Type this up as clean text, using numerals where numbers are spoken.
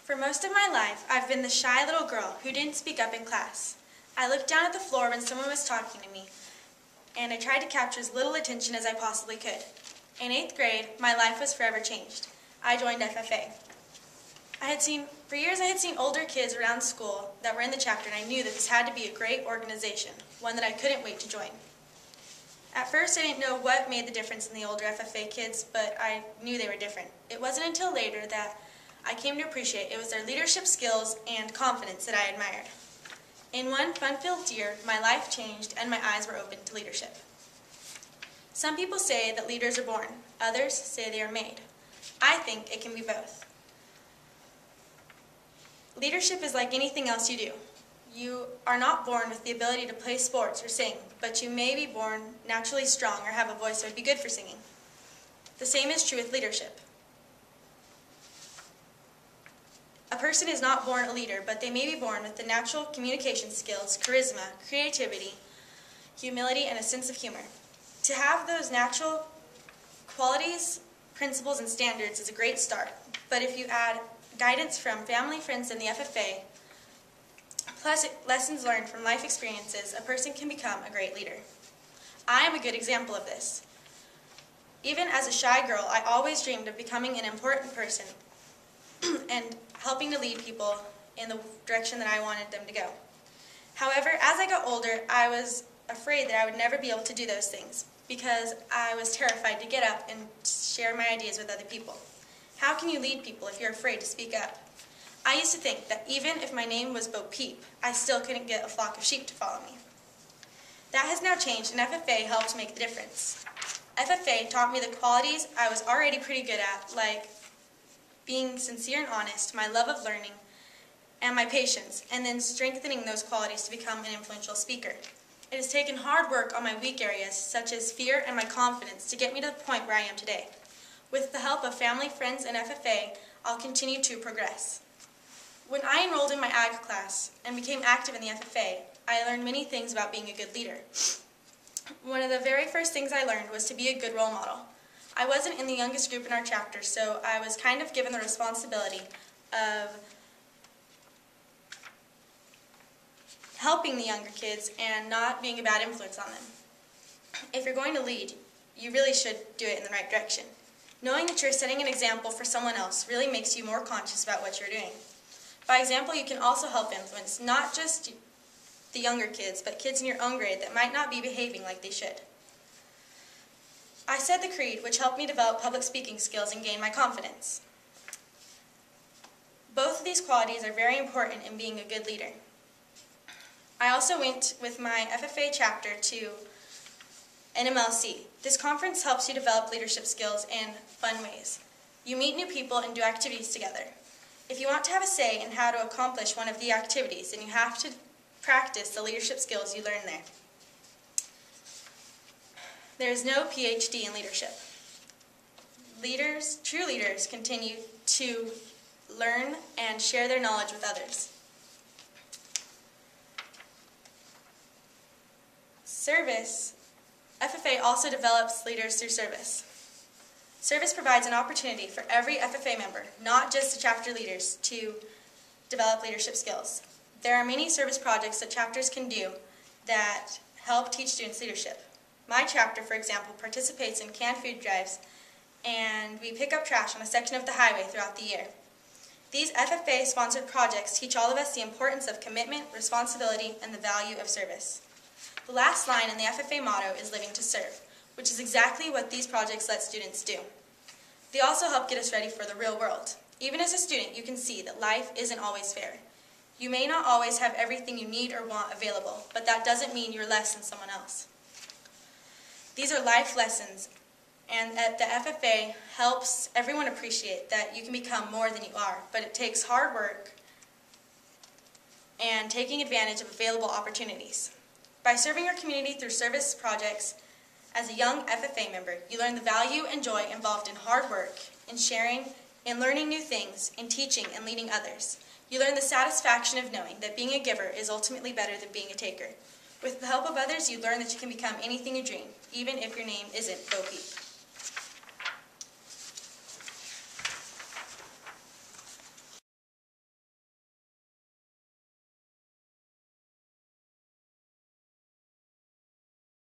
For most of my life, I've been the shy little girl who didn't speak up in class. I looked down at the floor when someone was talking to me, and I tried to capture as little attention as I possibly could. In 8th grade, my life was forever changed. I joined FFA. For years I had seen older kids around school that were in the chapter, and I knew that this had to be a great organization, one that I couldn't wait to join. At first, I didn't know what made the difference in the older FFA kids, but I knew they were different. It wasn't until later that I came to appreciate it was their leadership skills and confidence that I admired. In one fun-filled year, my life changed and my eyes were opened to leadership. Some people say that leaders are born. Others say they are made. I think it can be both. Leadership is like anything else you do. You are not born with the ability to play sports or sing, but you may be born naturally strong or have a voice that would be good for singing. The same is true with leadership. A person is not born a leader, but they may be born with the natural communication skills, charisma, creativity, humility, and a sense of humor. To have those natural qualities, principles, and standards is a great start, but if you add guidance from family, friends, and the FFA, plus lessons learned from life experiences, a person can become a great leader. I am a good example of this. Even as a shy girl, I always dreamed of becoming an important person and helping to lead people in the direction that I wanted them to go. However, as I got older, I was afraid that I would never be able to do those things because I was terrified to get up and share my ideas with other people. How can you lead people if you're afraid to speak up? I used to think that even if my name was Peep, I still couldn't get a flock of sheep to follow me. That has now changed, and FFA helped make the difference. FFA taught me the qualities I was already pretty good at, like being sincere and honest, my love of learning, and my patience, and then strengthening those qualities to become an influential speaker. It has taken hard work on my weak areas, such as fear and my confidence, to get me to the point where I am today. With the help of family, friends, and FFA, I'll continue to progress. When I enrolled in my ag class and became active in the FFA, I learned many things about being a good leader. One of the very first things I learned was to be a good role model. I wasn't in the youngest group in our chapter, so I was kind of given the responsibility of helping the younger kids and not being a bad influence on them. If you're going to lead, you really should do it in the right direction. Knowing that you're setting an example for someone else really makes you more conscious about what you're doing. By example, you can also help influence not just the younger kids, but kids in your own grade that might not be behaving like they should. I said the creed, which helped me develop public speaking skills and gain my confidence. Both of these qualities are very important in being a good leader. I also went with my FFA chapter to NMLC. This conference helps you develop leadership skills in fun ways. You meet new people and do activities together. If you want to have a say in how to accomplish one of the activities, then you have to practice the leadership skills you learn there. There is no PhD in leadership. True leaders continue to learn and share their knowledge with others. Service. FFA also develops leaders through service. Service provides an opportunity for every FFA member, not just the chapter leaders, to develop leadership skills. There are many service projects that chapters can do that help teach students leadership. My chapter, for example, participates in canned food drives, and we pick up trash on a section of the highway throughout the year. These FFA-sponsored projects teach all of us the importance of commitment, responsibility, and the value of service. The last line in the FFA motto is living to serve, which is exactly what these projects let students do. They also help get us ready for the real world. Even as a student, you can see that life isn't always fair. You may not always have everything you need or want available, but that doesn't mean you're less than someone else. These are life lessons, and the FFA helps everyone appreciate that you can become more than you are, but it takes hard work and taking advantage of available opportunities. By serving your community through service projects, as a young FFA member, you learn the value and joy involved in hard work, in sharing, in learning new things, in teaching and leading others. You learn the satisfaction of knowing that being a giver is ultimately better than being a taker. With the help of others, you learn that you can become anything you dream, even if your name isn't Bo Peep.